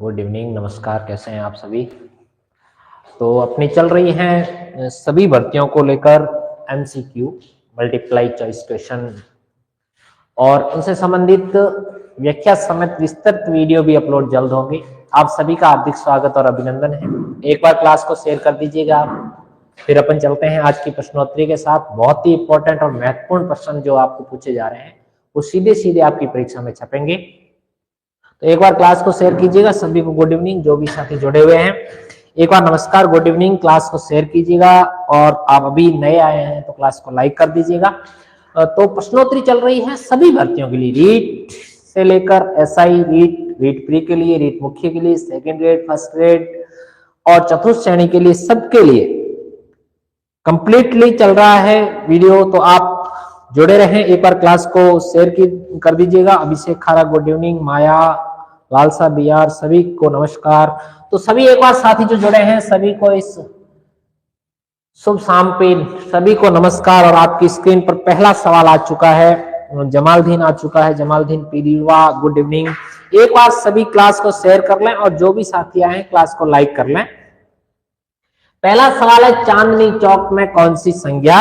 Good evening, नमस्कार। कैसे हैं आप सभी? तो अपनी चल रही हैं सभी भर्तियों को लेकर एमसीक्यू, मल्टीप्लाई चॉइस क्वेश्चन, और उनसे संबंधित व्याख्या समेत विस्तृत वीडियो भी अपलोड जल्द होंगे। आप सभी का हार्दिक स्वागत और अभिनंदन है। एक बार क्लास को शेयर कर दीजिएगा आप। फिर अपन चलते हैं आज की प्रश्नोत्तरी के साथ। बहुत ही इंपॉर्टेंट और महत्वपूर्ण प्रश्न जो आपको पूछे जा रहे हैं वो सीधे सीधे आपकी परीक्षा में छपेंगे। तो एक बार क्लास को शेयर कीजिएगा। सभी को गुड इवनिंग। जो भी साथी जुड़े हुए हैं एक बार नमस्कार, गुड इवनिंग। क्लास को शेयर कीजिएगा और आप अभी नए आए हैं तो क्लास को लाइक कर दीजिएगा। तो प्रश्नोत्तरी चल रही है सभी भर्तियों के लिए, रीट से लेकर एसआई, रीट प्री के लिए, रीट मुख्य के लिए, सेकेंड ग्रेड, फर्स्ट ग्रेड और चतुर्थ श्रेणी के लिए, सबके लिए कंप्लीटली चल रहा है वीडियो। तो आप जुड़े रहें। एक बार क्लास को शेयर कर दीजिएगा। अभिषेक खारा गुड इवनिंग, माया, लालसा बिहार, सभी को नमस्कार। तो सभी एक बार साथी जो जुड़े हैं सभी को इस शुभ शाम पे सभी को नमस्कार। और आपकी स्क्रीन पर पहला सवाल आ चुका है, जमालदीन आ चुका है, जमालदीन पीरीवा गुड इवनिंग। एक बार सभी क्लास को शेयर कर लें और जो भी साथी आए हैं क्लास को लाइक कर लें। पहला सवाल है, चांदनी चौक में कौन सी संज्ञा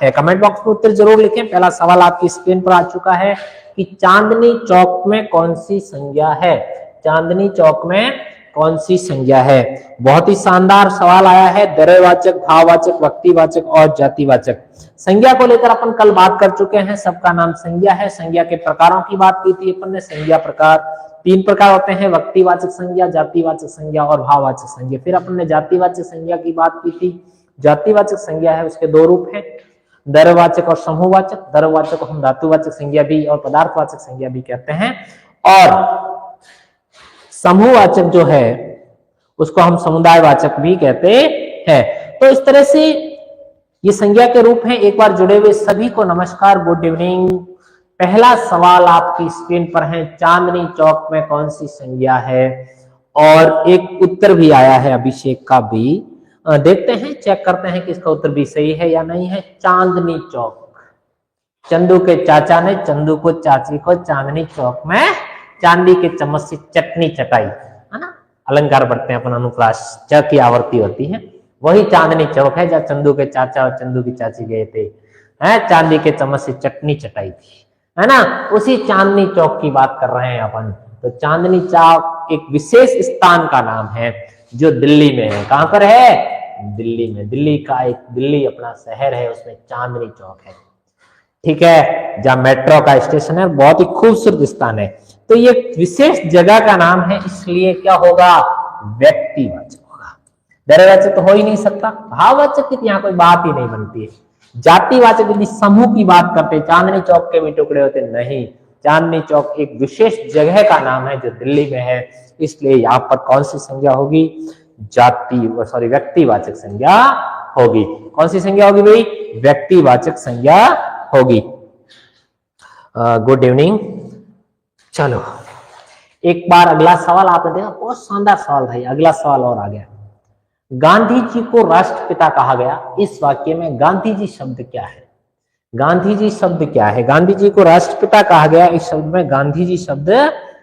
है? कमेंट बॉक्स में उत्तर जरूर लिखें। पहला सवाल आपकी स्क्रीन पर आ चुका है कि चांदनी चौक में कौन सी संज्ञा है। चांदनी चौक में कौन सी संज्ञा है? बहुत ही शानदार सवाल आया है। द्रव्यवाचक, भाववाचक, व्यक्तिवाचक और जातिवाचक। संज्ञा को लेकर अपन कल बात कर चुके हैं। सबका नाम संज्ञा है। संज्ञा के प्रकारों की बात की थी अपन ने। संज्ञा प्रकार 3 प्रकार होते हैं, व्यक्तिवाचक संज्ञा, जातिवाचक संज्ञा और भाववाचक संज्ञा। फिर अपन ने जातिवाचक संज्ञा की बात की थी। जातिवाचक संज्ञा है उसके 2 रूप हैं, द्रव्यवाचक और समूहवाचक। द्रव्यवाचक को हम धातुवाचक संज्ञा भी और पदार्थवाचक संज्ञा भी कहते हैं, और समूहवाचक जो है उसको हम समुदायवाचक भी कहते हैं। तो इस तरह से ये संज्ञा के रूप हैं। एक बार जुड़े हुए सभी को नमस्कार, गुड इवनिंग। पहला सवाल आपकी स्क्रीन पर है, चांदनी चौक में कौन सी संज्ञा है? और एक उत्तर भी आया है अभिषेक का भी। देखते हैं, चेक करते हैं कि इसका उत्तर भी सही है या नहीं है। चांदनी चौक, चंदू के चाचा ने चंदू को चाची को चांदनी चौक में चांदी के चम्मच से चटनी चटाई, है ना। अलंकार बढ़ते हैं अपन, अनुप्रास च की आवर्ती होती है। वही चांदनी चौक है जहाँ चंदू के चाचा और चंदू की चाची गए थे, है, चांदी के चम्मच से चटनी चटाई थी, है ना। उसी चांदनी चौक की बात कर रहे हैं अपन। तो चांदनी चौक एक विशेष स्थान का नाम है जो दिल्ली में है। कहां पर है? दिल्ली में। दिल्ली का एक, दिल्ली अपना शहर है, उसमें चांदनी चौक है, ठीक है, जहां मेट्रो का स्टेशन है। बहुत ही खूबसूरत स्थान है। तो ये विशेष जगह का नाम है, इसलिए क्या होगा? व्यक्तिवाचक होगा। द्रव्यवाचक तो हो ही नहीं सकता। भाववाचक की यहाँ कोई बात ही नहीं बनती है। जातिवाचक यदि समूह की बात करते, चांदनी चौक के भी टुकड़े होते, नहीं। चांदनी चौक एक विशेष जगह का नाम है जो दिल्ली में है, इसलिए यहाँ पर कौन सी संज्ञा होगी? व्यक्तिवाचक संज्ञा होगी। कौन सी संज्ञा होगी भाई? व्यक्तिवाचक संज्ञा होगी। Good evening. चलो एक बार अगला सवाल आपने देखा, बहुत शानदार सवाल भाई। अगला सवाल और आ गया, गांधी जी को राष्ट्रपिता कहा गया, इस वाक्य में गांधी जी शब्द क्या है? गांधी जी शब्द क्या है? गांधी जी को राष्ट्रपिता कहा गया, इस शब्द में गांधी जी शब्द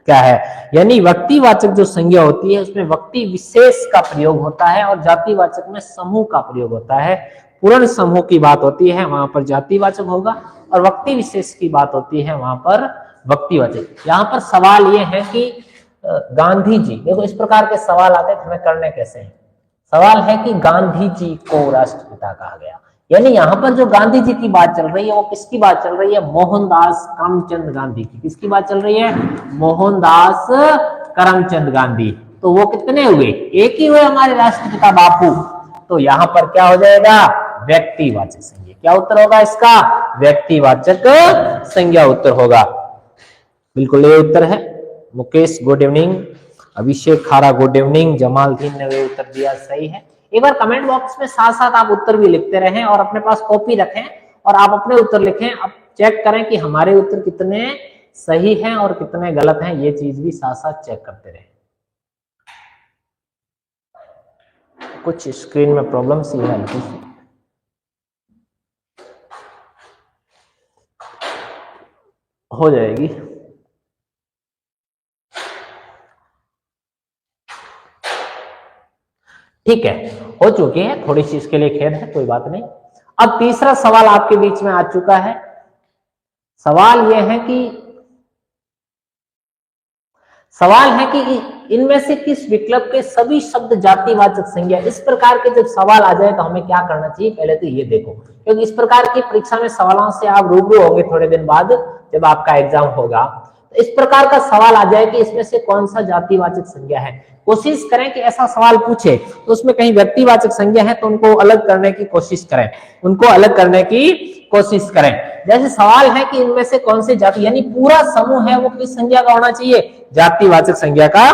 क्या है? यानी व्यक्तिवाचक जो संज्ञा होती है उसमें व्यक्ति विशेष का प्रयोग होता है और जातिवाचक में समूह का प्रयोग होता है। पूर्ण समूह की बात होती है वहां पर जातिवाचक होगा, और व्यक्ति विशेष की बात होती है वहां पर व्यक्तिवाचक। यहाँ पर सवाल ये है कि गांधी जी, देखो इस प्रकार के सवाल आते हैं, हमें करने कैसे हैं। सवाल है कि गांधी जी को राष्ट्रपिता कहा गया, यानी यहाँ पर जो गांधी जी की बात चल रही है वो किसकी बात चल रही है? मोहनदास करमचंद गांधी की। किसकी बात चल रही है? मोहनदास करमचंद गांधी। तो वो कितने हुए? एक ही हुए हमारे राष्ट्रपिता बापू। तो यहाँ पर क्या हो जाएगा? व्यक्तिवाचक संज्ञा। क्या उत्तर होगा इसका? व्यक्तिवाचक संज्ञा उत्तर होगा। बिल्कुल ये उत्तर है। मुकेश गुड इवनिंग, अभिषेक खारा गुड इवनिंग, जमालदीन ने वे उत्तर दिया, सही है। एक बार कमेंट बॉक्स में साथ साथ आप उत्तर भी लिखते रहें और अपने पास कॉपी रखें और आप अपने उत्तर लिखें। आप चेक करें कि हमारे उत्तर कितने सही हैं और कितने गलत हैं, ये चीज भी साथ साथ चेक करते रहें। कुछ स्क्रीन में प्रॉब्लम सी है, हल्की सी हो जाएगी। ठीक है, हो चुकी है, थोड़ी सी इसके लिए खेद है, कोई बात नहीं। अब तीसरा सवाल आपके बीच में आ चुका है। सवाल यह है कि इनमें से किस विकल्प के सभी शब्द जातिवाचक संज्ञा। इस प्रकार के जब सवाल आ जाए तो हमें क्या करना चाहिए, पहले तो ये देखो, क्योंकि इस प्रकार की परीक्षा में सवालों से आप रूबरू होंगे थोड़े दिन बाद जब आपका एग्जाम होगा। तो इस प्रकार का सवाल आ जाए कि इसमें से कौन सा जातिवाचक संज्ञा है, कोशिश करें कि ऐसा सवाल पूछे तो उसमें कहीं व्यक्तिवाचक संज्ञा है तो उनको अलग करने की कोशिश करें, उनको अलग करने की कोशिश करें। जैसे सवाल है कि इनमें से कौन सी जाति, यानी पूरा समूह है वो किस संज्ञा का होना चाहिए, जातिवाचक संज्ञा का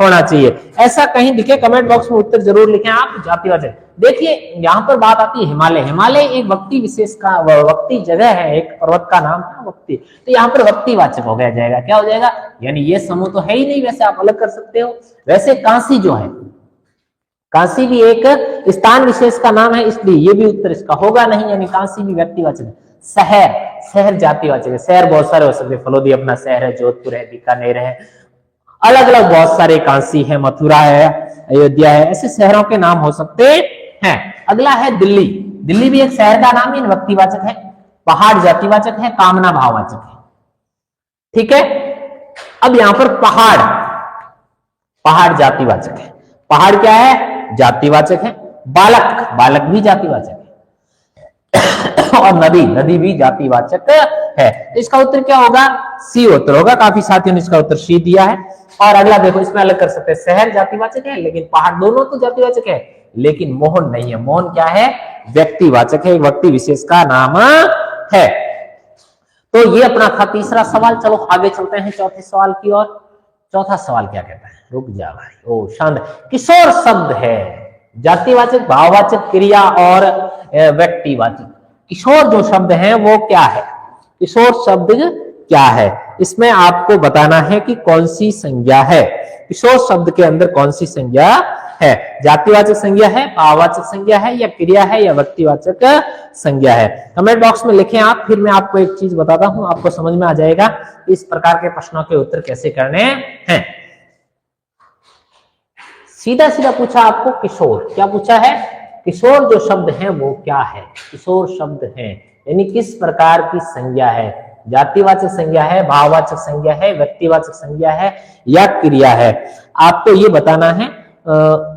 होना चाहिए। ऐसा कहीं दिखे कमेंट बॉक्स में उत्तर जरूर लिखें आप, जातिवाचक। देखिए यहां पर बात आती है हिमालय। हिमालय एक वक्ति विशेष का, वक्ति जगह है, एक पर्वत का नाम है वक्ति, तो यहाँ पर वक्तिवाचक हो गया जाएगा। क्या हो जाएगा, यानी ये समूह तो है ही नहीं, वैसे आप अलग कर सकते हो। वैसे काशी जो है, काशी भी एक स्थान विशेष का नाम है, इसलिए ये भी उत्तर इसका होगा नहीं, यानी काशी भी व्यक्तिवाचक है। शहर, शहर जातिवाचक है। शहर बहुत सारे हो सकते हैं, फलोदी अपना शहर है, जोधपुर है, बीकानेर है, अलग अलग बहुत सारे, काशी है, मथुरा है, अयोध्या है, ऐसे शहरों के नाम हो सकते हैं। अगला है दिल्ली। दिल्ली भी एक शहर का नाम है, व्यक्तिवाचक है। पहाड़ जातिवाचक है, कामना भाववाचक है। ठीक है, अब यहां पर पहाड़, पहाड़ जातिवाचक है। पहाड़ क्या है, जातिवाचक है। बालक, बालक भी जातिवाचक है। और नदी, नदी भी जातिवाचक है। इसका उत्तर क्या होगा, सी उत्तर होगा। काफी साथियों ने इसका उत्तर सी दिया है। और अगला देखो, इसमें अलग कर सकते हैं, शहर जातिवाचक है लेकिन पहाड़, दोनों तो जातिवाचक है, लेकिन मोहन नहीं है। मोहन क्या है, व्यक्तिवाचक है, व्यक्ति विशेष का नाम है। तो ये अपना था तीसरा सवाल। चलो आगे चलते हैं चौथे सवाल की ओर। चौथा सवाल क्या कहता है, रुक जा भाई, ओ शांत। किशोर शब्द है जातिवाचक, भाववाचक, क्रिया और व्यक्तिवाचक। किशोर जो शब्द है वो क्या है, किशोर शब्द क्या है, इसमें आपको बताना है कि कौन सी संज्ञा है। किशोर शब्द के अंदर कौन सी संज्ञा है, जातिवाचक संज्ञा है, भाववाचक संज्ञा है, या क्रिया है, या व्यक्तिवाचक संज्ञा है। कमेंट बॉक्स में लिखें आप, फिर मैं आपको एक चीज बताता हूं, आपको समझ में आ जाएगा इस प्रकार के प्रश्नों के उत्तर कैसे करने हैं। सीधा सीधा पूछा आपको किशोर, क्या पूछा है, किशोर जो शब्द है वो क्या है, किशोर शब्द है यानी किस प्रकार की संज्ञा है, जातिवाचक संज्ञा है, भाववाचक संज्ञा है, व्यक्तिवाचक संज्ञा है, या क्रिया है, आपको ये बताना है।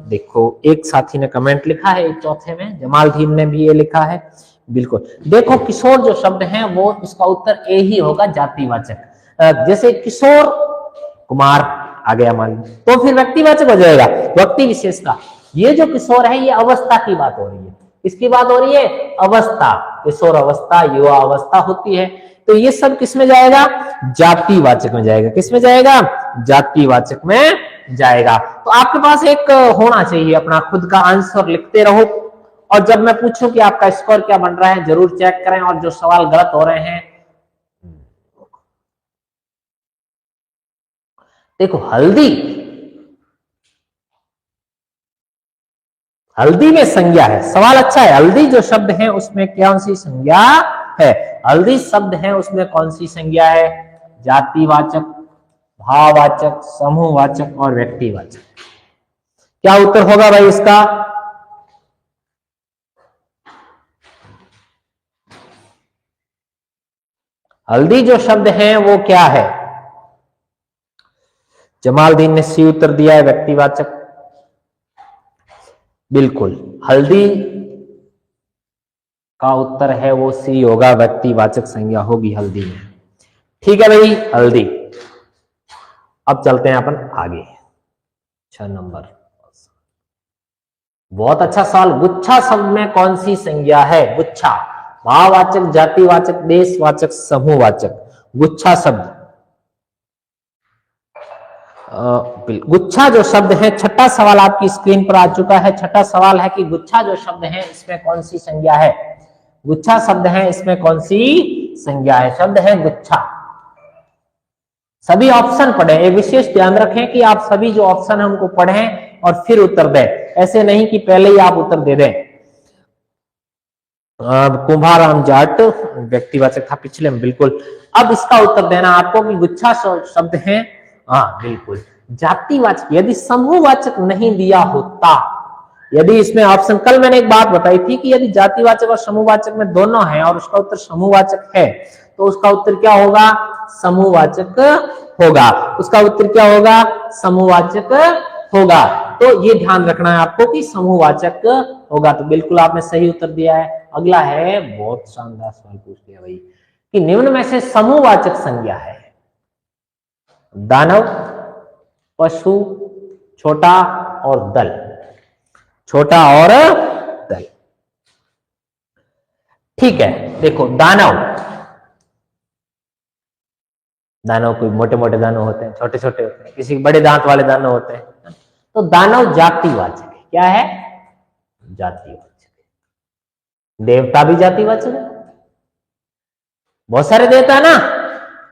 देखो एक साथी ने कमेंट लिखा है, एक चौथे में जमालदीन ने भी ये लिखा है, बिल्कुल। देखो किशोर जो शब्द है वो, इसका उत्तर ए ही होगा, जातिवाचक। जैसे किशोर कुमार आ गया मान, तो फिर व्यक्तिवाचक हो जाएगा, व्यक्ति विशेष का। ये जो किशोर है ये अवस्था की बात हो रही है, किसकी बात हो रही है, अवस्था, किशोर अवस्था, युवा अवस्था होती है, तो ये सब किस में जाएगा, जातिवाचक में जाएगा। किस में जाएगा, जातिवाचक में जाएगा। तो आपके पास एक होना चाहिए अपना खुद का आंसर, लिखते रहो, और जब मैं पूछूं कि आपका स्कोर क्या बन रहा है जरूर चेक करें, और जो सवाल गलत हो रहे हैं, देखो हल्दी, हल्दी में संज्ञा है, सवाल अच्छा है, हल्दी जो शब्द है उसमें कौन सी संज्ञा है, हल्दी शब्द है उसमें कौन सी संज्ञा है, जातिवाचक, भाववाचक, समूहवाचक और व्यक्तिवाचक। क्या उत्तर होगा भाई इसका, हल्दी जो शब्द है वो क्या है, जमालदीन ने सी उत्तर दिया है, व्यक्तिवाचक। बिल्कुल हल्दी का उत्तर है वो सी होगा, व्यक्तिवाचक संज्ञा होगी हल्दी में। ठीक है भाई, हल्दी। अब चलते हैं अपन आगे, 6 नंबर, बहुत अच्छा सवाल। गुच्छा शब्द में कौन सी संज्ञा है, गुच्छा, भाववाचक, जातिवाचक, देशवाचक, समूहवाचक। गुच्छा शब्द, गुच्छा जो शब्द है, छठा सवाल आपकी स्क्रीन पर आ चुका है। छठा सवाल है कि गुच्छा जो शब्द है इसमें कौन सी संज्ञा है, गुच्छा शब्द है इसमें कौन सी संज्ञा है, शब्द है गुच्छा। सभी ऑप्शन पढ़ें, एक विशेष ध्यान रखें कि आप सभी जो ऑप्शन है उनको पढ़ें और फिर उत्तर दें, ऐसे नहीं कि पहले ही आप उत्तर दे दें। कुंभाराम जाट व्यक्तिवाचक था पिछले में, बिल्कुल। अब इसका उत्तर देना आपको कि गुच्छा शब्द है, हाँ बिल्कुल जातिवाचक, यदि समूहवाचक नहीं दिया होता यदि इसमें ऑप्शन, कल मैंने एक बात बताई थी कि यदि जातिवाचक और समूहवाचक में दोनों है और उसका उत्तर समूहवाचक है तो उसका उत्तर क्या होगा? समूहवाचक होगा। उसका उत्तर क्या होगा? समूहवाचक होगा। तो ये ध्यान रखना है आपको कि समूहवाचक होगा। तो बिल्कुल आपने सही उत्तर दिया है। अगला है, बहुत शानदार सवाल पूछ लिया भाई, कि निम्न में से समूहवाचक संज्ञा है दानव, पशु, छोटा और दल। छोटा और दल, ठीक है। देखो दानव, दानव कोई मोटे मोटे दानव होते हैं, छोटे छोटे होते हैं, किसी बड़े दांत वाले दानव होते हैं। तो दानव जातिवाचक है। क्या है? जातिवाचक है। देवता भी जातिवाचक है, बहुत सारे देवता है ना।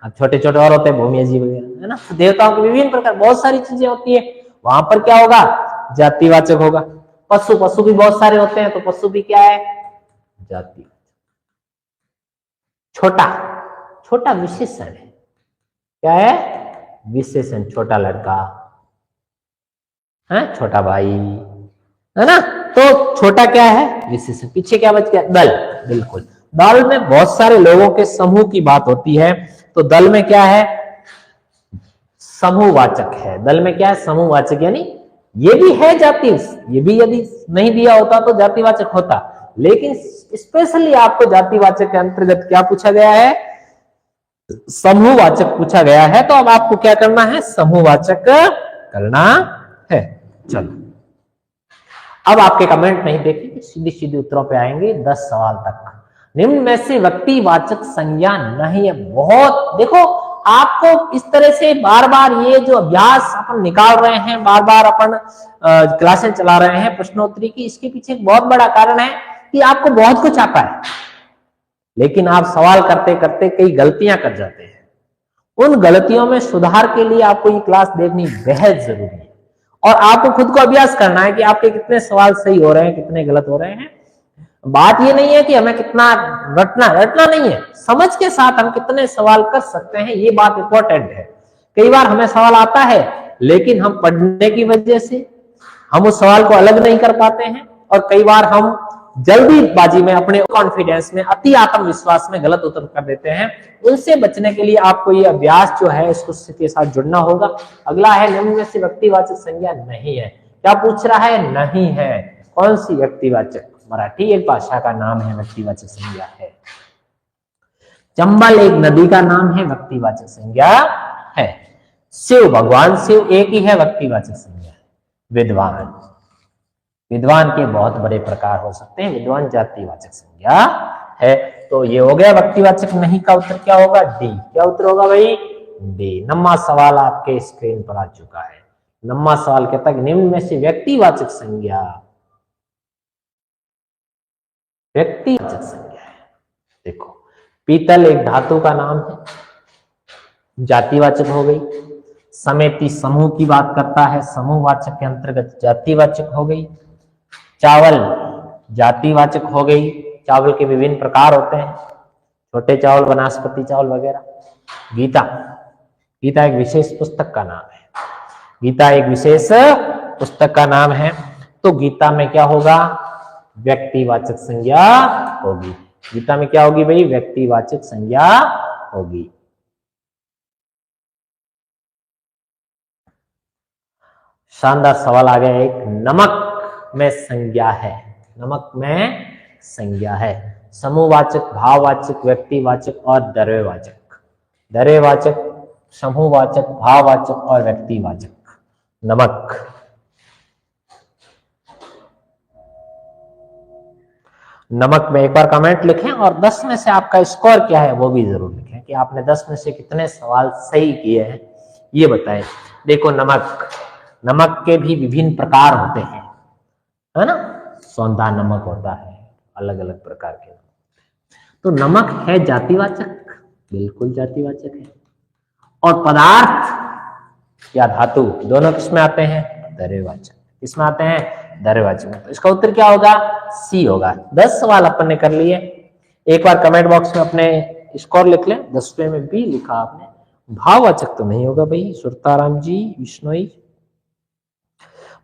अब छोटे छोटे और होते हैं, भूमि जी वगैरह, है ना। तो देवताओं के विभिन्न प्रकार, बहुत सारी चीजें होती है, वहां पर क्या होगा? जातिवाचक होगा। पशु, पशु भी बहुत सारे होते हैं, तो पशु भी क्या है? जातिवाचक। छोटा, छोटा विशेषण है। क्या है? विशेषण। छोटा लड़का है, छोटा भाई, है ना। तो छोटा क्या है? विशेषण। पीछे क्या बच गया? दल। बिल्कुल, दल में बहुत सारे लोगों के समूह की बात होती है, तो दल में क्या है? समूहवाचक है। दल में क्या है? समूहवाचक, यानी ये भी है जाति, ये भी यदि नहीं दिया होता तो जातिवाचक होता, लेकिन स्पेशली आपको जातिवाचक के अंतर्गत क्या पूछा गया है? समूहवाचक पूछा गया है। तो अब आपको क्या करना है? समूहवाचक करना है। चलो, अब आपके कमेंट नहीं देखेंगे, सीधी सीधी उत्तरों पे आएंगे 10 सवाल तक। निम्न में से व्यक्तिवाचक संज्ञा नहीं है। बहुत देखो, आपको इस तरह से बार बार ये जो अभ्यास अपन निकाल रहे हैं, बार बार अपन क्लासें चला रहे हैं प्रश्नोत्तरी की, इसके पीछे एक बहुत बड़ा कारण है कि आपको बहुत कुछ आता है, लेकिन आप सवाल करते करते कई गलतियां कर जाते हैं। उन गलतियों में सुधार के लिए आपको ये क्लास देखनी बेहद जरूरी है, और आपको खुद को अभ्यास करना है कि आपके कितने सवाल सही हो रहे हैं, कितने गलत हो रहे हैं। बात ये नहीं है कि हमें कितना रटना नहीं है, समझ के साथ हम कितने सवाल कर सकते हैं, ये बात इंपॉर्टेंट है। कई बार हमें सवाल आता है, लेकिन हम पढ़ने की वजह से हम उस सवाल को अलग नहीं कर पाते हैं, और कई बार हम जल्दीबाजी में, अपने कॉन्फिडेंस में, अति आत्मविश्वास में गलत उत्तर कर देते हैं। उनसे बचने के लिए आपको ये अभ्यास जो है इसके साथ जुड़ना होगा। अगला है, निम्न में से व्यक्तिवाचक संज्ञा नहीं है। क्या पूछ रहा है? नहीं है। कौन सी व्यक्तिवाचक? मराठी एक भाषा का नाम है, व्यक्तिवाचक संज्ञा है। चंबल एक नदी का नाम है, व्यक्तिवाचक संज्ञा है। शिव, भगवान शिव एक ही है, व्यक्तिवाचक संज्ञा है। विद्वान, विद्वान के बहुत बड़े प्रकार हो सकते हैं, विद्वान जातिवाचक संज्ञा है। तो ये हो गया व्यक्तिवाचक नहीं का उत्तर। क्या होगा? डी। क्या उत्तर होगा भाई? डी। नम्मा सवाल आपके स्क्रीन पर आ चुका है। नम्मा सवाल कहता है निम्न में से व्यक्तिवाचक संज्ञा, व्यक्तिवाचक संज्ञा है। देखो, पीतल एक धातु का नाम है, जातिवाचक हो गई। समिति समूह की बात करता है, समूहवाचक के अंतर्गत जातिवाचक हो गई। चावल जातिवाचक हो गई, चावल के विभिन्न प्रकार होते हैं, छोटे चावल, वनस्पति चावल वगैरह। गीता, गीता एक विशेष पुस्तक का नाम है, गीता एक विशेष पुस्तक का नाम है। तो गीता में क्या होगा? व्यक्तिवाचक संज्ञा होगी। गीता में क्या होगी भाई? व्यक्तिवाचक संज्ञा होगी। शानदार सवाल आ गया एक, नमक में संज्ञा है, नमक में संज्ञा है। समूहवाचक, भाववाचक, व्यक्तिवाचक और द्रव्यवाचक। द्रव्यवाचक, समूहवाचक, भाववाचक और व्यक्तिवाचक। नमक, नमक में एक बार कमेंट लिखें, और 10 में से आपका स्कोर क्या है वो भी जरूर लिखें, कि आपने 10 में से कितने सवाल सही किए हैं, ये बताएं। देखो, नमक, नमक के भी विभिन्न प्रकार होते हैं, है ना। सौंधा नमक होता है, अलग अलग प्रकार के। तो नमक है जातिवाचक, बिल्कुल जातिवाचक है। और पदार्थ या धातु दोनों किसमें आते हैं? द्रव्यवाचक। किसमें आते हैं? द्रव्यवाचक। तो इसका उत्तर क्या होगा? सी होगा। 10 सवाल अपन ने कर लिए। एक बार कमेंट बॉक्स में अपने स्कोर लिख लें। 10वें में भी लिखा आपने। भाववाचक तो नहीं होगा भाई, सुरताराम जी, विष्णोई।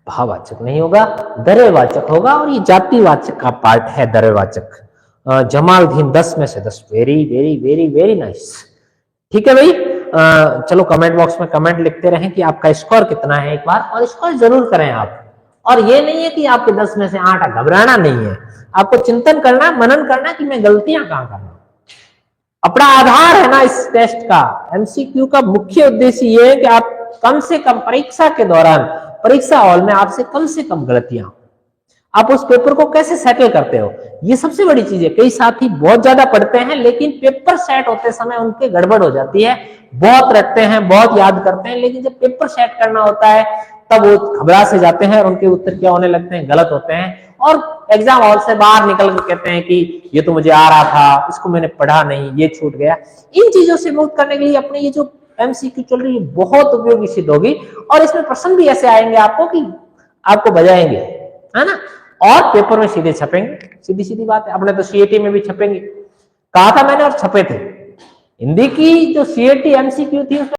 भाववाचक नहीं होगा, द्रव्यवाचक होगा, और ये जातिवाचक का पार्ट है द्रव्यवाचक। जमालदीन 10 में से 10, very very very very nice. ठीक है भाई, चलो कमेंट बॉक्स में कमेंट लिखते रहें कि आपका स्कोर कितना है एक बार, और स्कोर जरूर करें आप। और ये नहीं है कि आपके 10 में से 8, घबराना नहीं है, आपको चिंतन करना, मनन करना कि मैं गलतियां कहां कर रहा हूं। अपना आधार है ना इस टेस्ट का, एमसीक्यू का मुख्य उद्देश्य ये है कि आप कम से कम परीक्षा के दौरान, परीक्षा हॉल में आपसे कम से कम गलतियां, आप उस पेपर को कैसे सेटल करते हो, ये सबसे बड़ी चीज है। कई साथी बहुत ज्यादा पढ़ते हैं लेकिन पेपर सेट होते समय उनके गड़बड़ हो जाती है, बहुत रटते हैं, बहुत याद करते हैं, लेकिन जब पेपर सेट करना होता है तब वो घबरा से जाते हैं और उनके उत्तर क्या होने लगते हैं, गलत होते हैं, और एग्जाम हॉल से बाहर निकल कर कहते हैं कि ये तो मुझे आ रहा था, इसको मैंने पढ़ा नहीं, ये छूट गया। इन चीजों से मुक्त करने के लिए अपने ये जो एमसीक्यू चल रही है बहुत उपयोगी सिद्ध होगी, और इसमें प्रश्न भी ऐसे आएंगे आपको कि आपको बजाएंगे, है ना, और पेपर में सीधे छपेंगे। सीधी सीधी बात है, अपने तो सीएटी में भी छपेंगे, कहा था मैंने, और छपे थे। हिंदी की जो सीएटी एमसीक्यू थी